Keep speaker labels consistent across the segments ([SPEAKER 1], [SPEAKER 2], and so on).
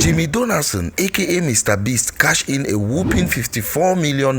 [SPEAKER 1] Jimmy Donaldson, aka Mr. Beast, cashed in a whopping $54 million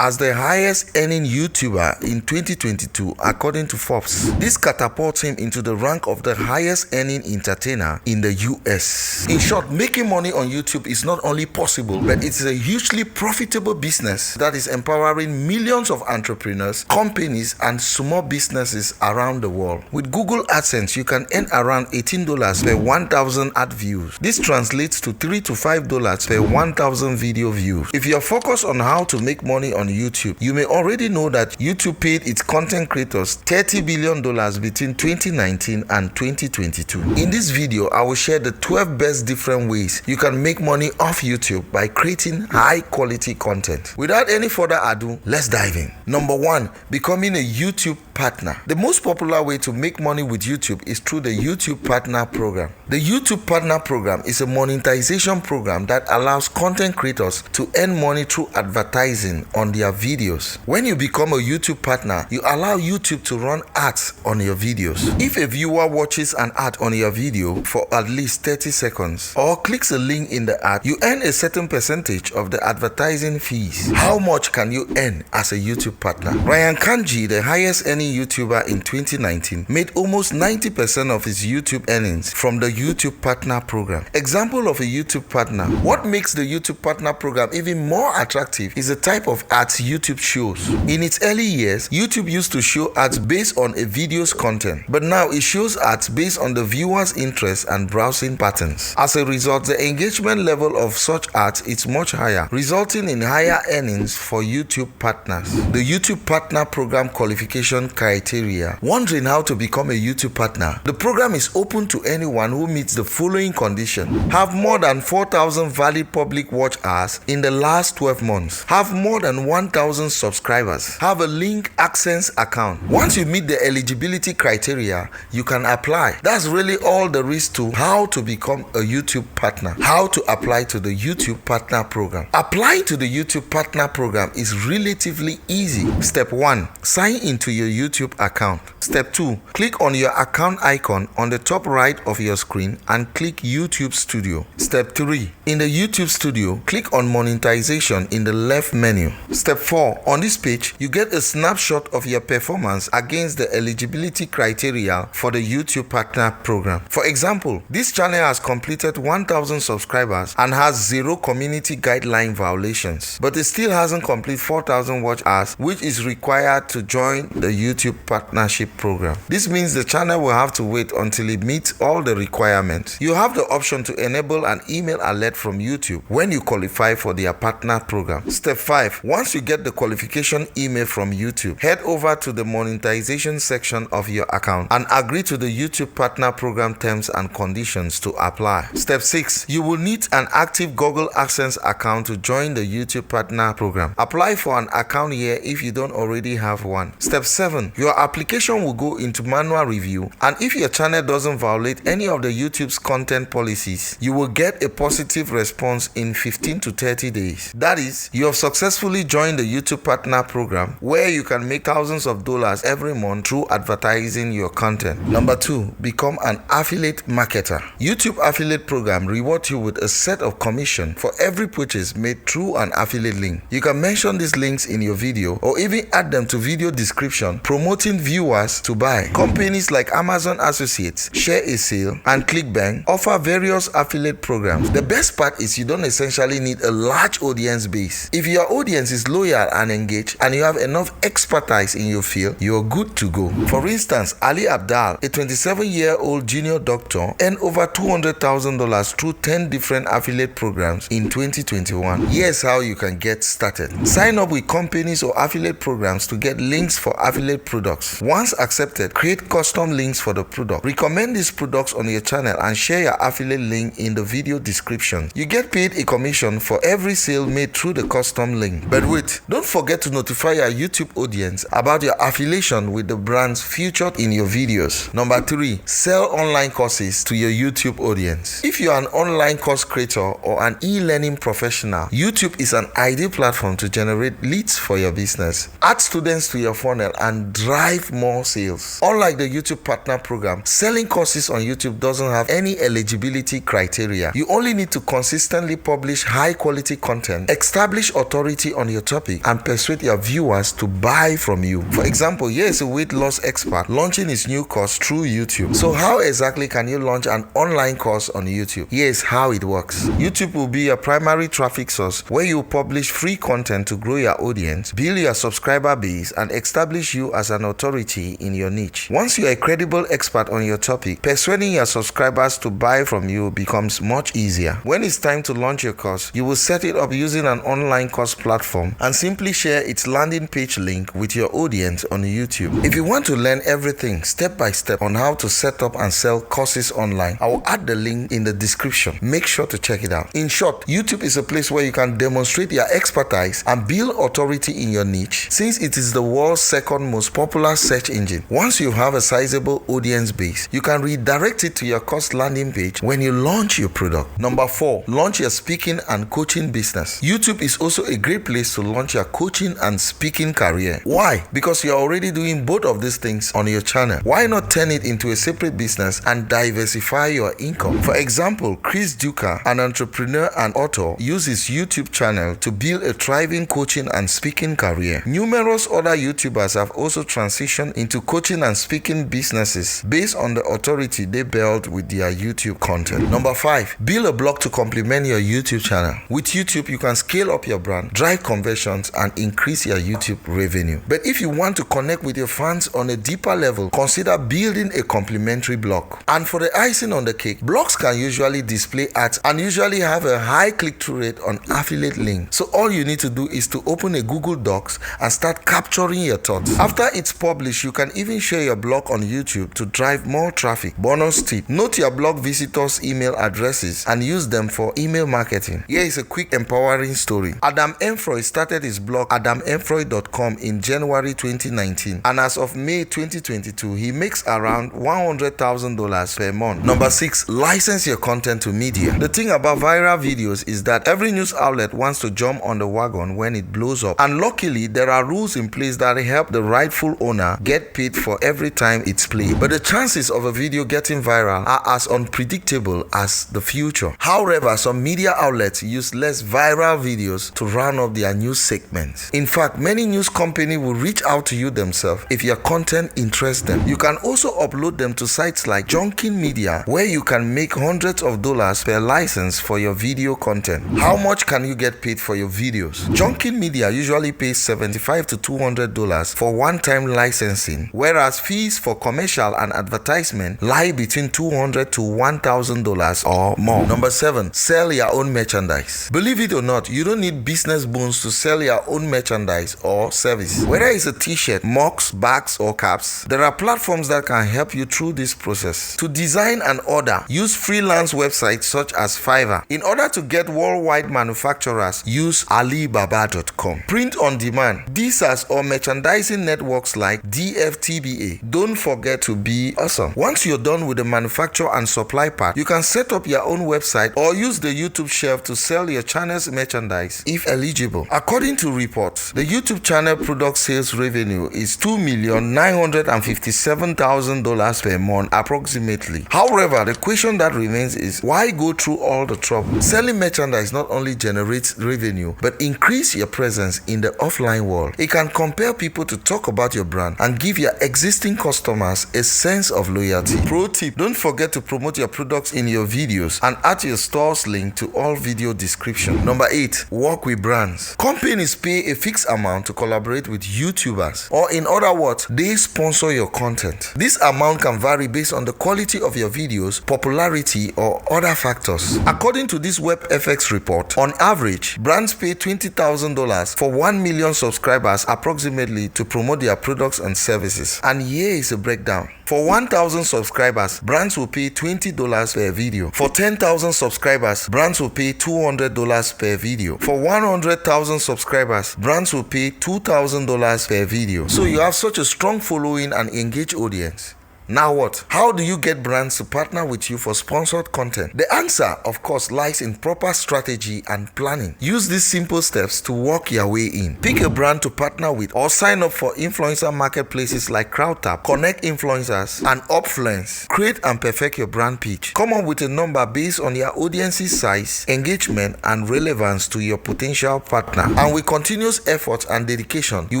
[SPEAKER 1] as the highest earning YouTuber in 2022 according to Forbes. This catapults him into the rank of the highest earning entertainer in the US. In short, making money on YouTube is not only possible, but it's a hugely profitable business that is empowering millions of entrepreneurs, companies, and small businesses around the world. With Google AdSense, you can earn around $18 per 1,000 ad views. This translates to $3 to $5 per 1,000 video views. If you're focused on how to make money on YouTube, you may already know that YouTube paid its content creators $30 billion between 2019 and 2022. In this video, I will share the 12 best different ways you can make money off YouTube by creating high quality content. Without any further ado, let's dive in. Number 1, becoming a YouTube partner. The most popular way to make money with YouTube is through the YouTube Partner Program. The YouTube Partner Program is a monetization program that allows content creators to earn money through advertising on their videos. When you become a YouTube partner, you allow YouTube to run ads on your videos. If a viewer watches an ad on your video for at least 30 seconds or clicks a link in the ad, you earn a certain percentage of the advertising fees. How much can you earn as a YouTube partner? Ryan Kanji, the highest earning YouTuber in 2019, made almost 90% of his YouTube earnings from the YouTube Partner Program. Example of a YouTube partner. What makes the YouTube Partner Program even more attractive is the type of ads YouTube shows. In its early years, YouTube used to show ads based on a video's content, but now it shows ads based on the viewer's interests and browsing patterns. As a result, the engagement level of such ads is much higher, resulting in higher earnings for YouTube partners. The YouTube Partner Program qualification criteria. Wondering how to become a YouTube partner? The program is open to anyone who meets the following condition: have more than 4,000 valid public watch hours in the last 12 months, have more than 1,000 subscribers, have a link AdSense account. Once you meet the eligibility criteria, you can apply. That's really all there is to how to become a YouTube partner. How to apply to the YouTube Partner Program. Applying to the YouTube Partner Program is relatively easy. Step 1, sign into your YouTube account. Step 2, click on your account icon on the top right of your screen and click YouTube Studio. Step 3, in the YouTube Studio, click on Monetization in the left menu. Step 4, on this page, you get a snapshot of your performance against the eligibility criteria for the YouTube Partner Program. For example, this channel has completed 1,000 subscribers and has 0 community guideline violations, but it still hasn't completed 4,000 watch hours, which is required to join the YouTube Partnership Program. This means the channel will have to wait until it meets all the requirements. You have the option to enable an email alert from YouTube when you qualify for their partner program. Step 5, once you get the qualification email from YouTube, head over to the monetization section of your account and agree to the YouTube Partner Program terms and conditions to apply. Step 6, you will need an active Google AdSense account to join the YouTube Partner Program. Apply for an account here if you don't already have one. Step 7, your application will go into manual review, and if your channel doesn't violate any of the YouTube's content policies, you will get a positive response in 15 to 30 days. That is, you have successfully joined the YouTube Partner Program, where you can make thousands of dollars every month through advertising your content. Number 2, become an affiliate marketer. YouTube Affiliate Program rewards you with a set of commission for every purchase made through an affiliate link. You can mention these links in your video or even add them to video description, promoting viewers to buy. Companies like Amazon Associates, Share a Sale, and ClickBank offer various affiliate programs. The best part is you don't essentially need a large audience base. If your audience is loyal and engaged and you have enough expertise in your field, you're good to go. For instance, Ali Abdal, a 27-year-old junior doctor, earned over $200,000 through 10 different affiliate programs in 2021. Here's how you can get started. Sign up with companies or affiliate programs to get links for affiliate products. Once accepted, create custom links for the product. Recommend these products on your channel and share your affiliate link in the video description. You get paid a commission for every sale made through the custom link. But wait, don't forget to notify your YouTube audience about your affiliation with the brands featured in your videos. Number 3, sell online courses to your YouTube audience. If you are an online course creator or an e-learning professional, YouTube is an ideal platform to generate leads for your business. Add students to your funnel and drive more sales. Unlike the YouTube Partner Program, selling courses on YouTube doesn't have any eligibility criteria. area. You only need to consistently publish high-quality content, establish authority on your topic, and persuade your viewers to buy from you. For example, here is a weight loss expert launching his new course through YouTube. So how exactly can you launch an online course on YouTube? Here is how it works. YouTube will be your primary traffic source where you publish free content to grow your audience, build your subscriber base, and establish you as an authority in your niche. Once you are a credible expert on your topic, persuading your subscribers to buy from you becomes much easier. When it's time to launch your course, you will set it up using an online course platform and simply share its landing page link with your audience on YouTube. If you want to learn everything step by step on how to set up and sell courses online, I will add the link in the description. Make sure to check it out. In short, YouTube is a place where you can demonstrate your expertise and build authority in your niche, since it is the world's second most popular search engine. Once you have a sizable audience base, you can redirect it to your course landing page when you launch your product. Number 4, launch your speaking and coaching business. YouTube is also a great place to launch your coaching and speaking career. Why? Because you're already doing both of these things on your channel. Why not turn it into a separate business and diversify your income? For example, Chris Duker, an entrepreneur and author, uses YouTube channel to build a thriving coaching and speaking career. Numerous other YouTubers have also transitioned into coaching and speaking businesses based on the authority they build with their YouTube content. Number 5, build a blog to complement your YouTube channel. With YouTube, you can scale up your brand, drive conversions, and increase your YouTube revenue. But if you want to connect with your fans on a deeper level, consider building a complementary blog. And for the icing on the cake, blogs can usually display ads and usually have a high click-through rate on affiliate links. So all you need to do is to open a Google Docs and start capturing your thoughts. After it's published, you can even share your blog on YouTube to drive more traffic. Bonus tip: note your blog visitors' email addresses and use them for email marketing. Here is a quick empowering story. Adam Enfroy started his blog adamenfroy.com in January 2019, and as of May 2022, he makes around $100,000 per month. Number 6, license your content to media. The thing about viral videos is that every news outlet wants to jump on the wagon when it blows up, and luckily there are rules in place that help the rightful owner get paid for every time it's played. But the chances of a video getting viral are as unpredictable as the future. However, some media outlets use less viral videos to round up their news segments. In fact, many news companies will reach out to you themselves if your content interests them. You can also upload them to sites like Junkin Media, where you can make hundreds of dollars per license for your video content. How much can you get paid for your videos? Junkin Media usually pays $75 to $200 for one-time licensing, whereas fees for commercial and advertisement lie between $200 to $1,000 or more. Number 7, sell your own merchandise. Believe it or not, you don't need business bones to sell your own merchandise or service. Whether it's a t-shirt, mugs, bags, or caps, there are platforms that can help you through this process. To design and order, use freelance websites such as Fiverr. In order to get worldwide manufacturers, use Alibaba.com. Print on demand. DSAs or merchandising networks like DFTBA. Don't forget to be awesome. Once you're done with the manufacture and supply part, you can set up your own website or use the YouTube shelf to sell your channel's merchandise if eligible. According to reports, the YouTube channel product sales revenue is $2,957,000 per month approximately. However, the question that remains is, why go through all the trouble? Selling merchandise not only generates revenue but increase your presence in the offline world. It can compel people to talk about your brand and give your existing customers a sense of loyalty. Pro tip: don't forget to promote your products in your videos and add your store's link to all video description. Number 8, work with brands. Companies pay a fixed amount to collaborate with YouTubers, or in other words, they sponsor your content. This amount can vary based on the quality of your videos, popularity, or other factors. According to this WebFX report, on average, brands pay $20,000 for 1 million subscribers approximately to promote their products and services. And here is a breakdown. For 1,000 subscribers, brands will pay $20 per video. For 10,000 subscribers, brands will pay $200 per video. For 100,000 subscribers, brands will pay $2,000 per video. So you have such a strong following and engaged audience. Now what? How do you get brands to partner with you for sponsored content? The answer, of course, lies in proper strategy and planning. Use these simple steps to work your way in. Pick a brand to partner with or sign up for influencer marketplaces like CrowdTap, Connect Influencers, and Upfluence. Create and perfect your brand pitch. Come up with a number based on your audience's size, engagement, and relevance to your potential partner. And with continuous effort and dedication, you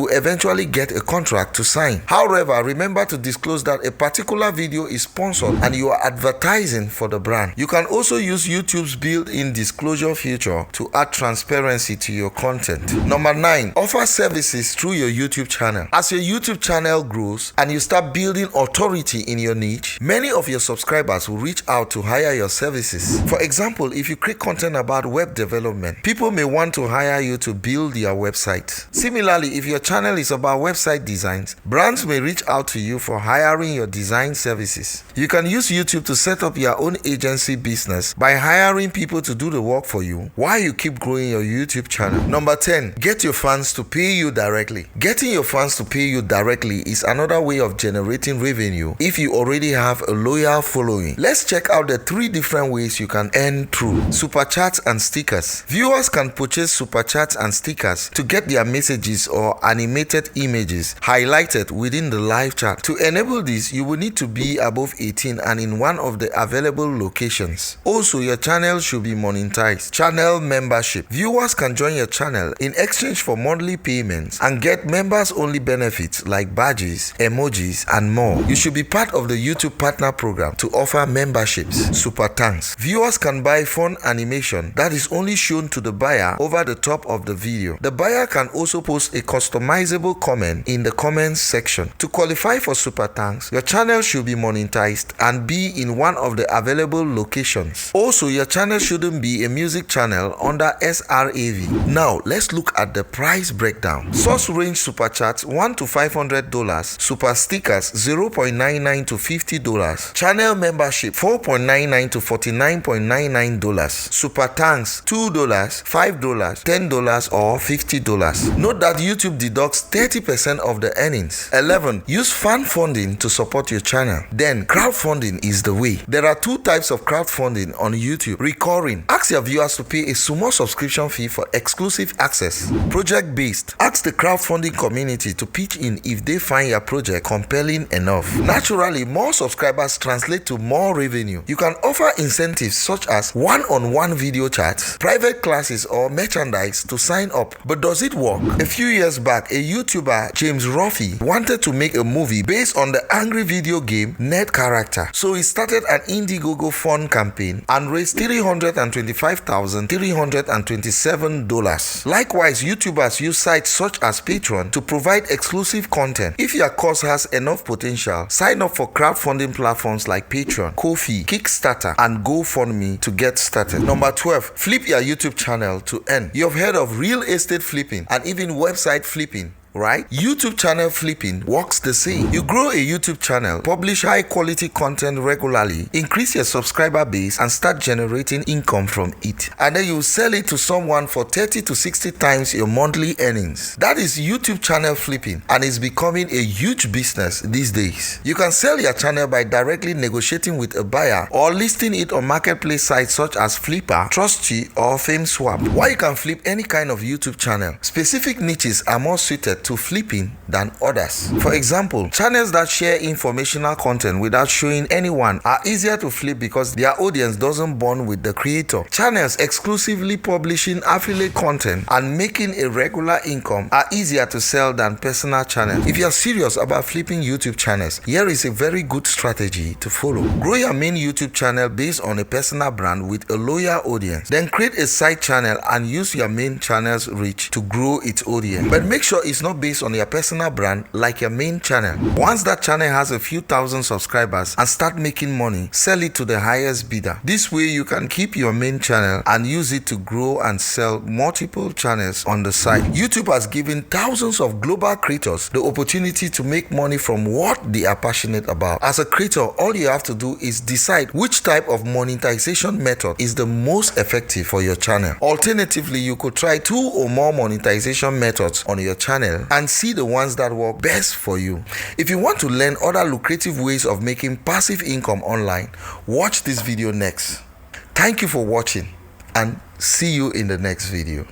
[SPEAKER 1] will eventually get a contract to sign. However, remember to disclose that a particular video is sponsored and you are advertising for the brand. You can also use YouTube's built-in disclosure feature to add transparency to your content. Number 9, offer services through your YouTube channel. As your YouTube channel grows and you start building authority in your niche, many of your subscribers will reach out to hire your services. For example, if you create content about web development, people may want to hire you to build their website. Similarly, if your channel is about website designs, brands may reach out to you for hiring your design services. You can use YouTube to set up your own agency business by hiring people to do the work for you while you keep growing your YouTube channel. Number 10, get your fans to pay you directly. Getting your fans to pay you directly is another way of generating revenue if you already have a loyal following. Let's check out the 3 different ways you can earn through super chats and stickers. Viewers can purchase super chats and stickers to get their messages or animated images highlighted within the live chat. To enable this, you will need to be above 18 and in one of the available locations. Also, your channel should be monetized. Channel membership. Viewers can join your channel in exchange for monthly payments and get members only benefits like badges, emojis, and more. You should be part of the YouTube partner program to offer memberships. Super thanks. Viewers can buy fun animation that is only shown to the buyer over the top of the video. The buyer can also post a customizable comment in the comments section. To qualify for super thanks, your channel should be monetized and be in one of the available locations. Also, your channel shouldn't be a music channel under SRAV. Now, let's look at the price breakdown. Source range super chats $1 to $500, super stickers $0.99 to $50, channel membership $4.99 to $49.99, super thanks $2, $5, $10, or $50. Note that YouTube deducts 30% of the earnings. 11. Use fan funding to support your channel. Then, crowdfunding is the way. There are 2 types of crowdfunding on YouTube. Recurring. Ask your viewers to pay a small subscription fee for exclusive access. Project-based. Ask the crowdfunding community to pitch in if they find your project compelling enough. Naturally, more subscribers translate to more revenue. You can offer incentives such as one-on-one video chats, private classes, or merchandise to sign up. But does it work? A few years back, a YouTuber, James Ruffy, wanted to make a movie based on the angry video game Ned character. So he started an Indiegogo fund campaign and raised $325,327. Likewise, YouTubers use sites such as Patreon to provide exclusive content. If your cause has enough potential, sign up for crowdfunding platforms like Patreon, Ko-fi, Kickstarter, and GoFundMe to get started. Number 12, flip your YouTube channel to earn. You've heard of real estate flipping and even website flipping, right? YouTube channel flipping works the same. You grow a YouTube channel, publish high quality content regularly, increase your subscriber base, and start generating income from it. And then you sell it to someone for 30 to 60 times your monthly earnings. That is YouTube channel flipping, and it's becoming a huge business these days. You can sell your channel by directly negotiating with a buyer or listing it on marketplace sites such as Flipper, Trusty, or FameSwap. While you can flip any kind of YouTube channel, specific niches are more suited to flipping than others. For example, channels that share informational content without showing anyone are easier to flip because their audience doesn't bond with the creator. Channels exclusively publishing affiliate content and making a regular income are easier to sell than personal channels. If you're serious about flipping YouTube channels, here is a very good strategy to follow. Grow your main YouTube channel based on a personal brand with a loyal audience. Then create a side channel and use your main channel's reach to grow its audience. But make sure it's not based on your personal brand like your main channel. Once that channel has a few thousand subscribers and start making money, sell it to the highest bidder. This way you can keep your main channel and use it to grow and sell multiple channels on the side. YouTube has given thousands of global creators the opportunity to make money from what they are passionate about. As a creator, all you have to do is decide which type of monetization method is the most effective for your channel. Alternatively, you could try 2 or more monetization methods on your channel them and see the ones that work best for you. If you want to learn other lucrative ways of making passive income online, watch this video next. Thank you for watching and see you in the next video.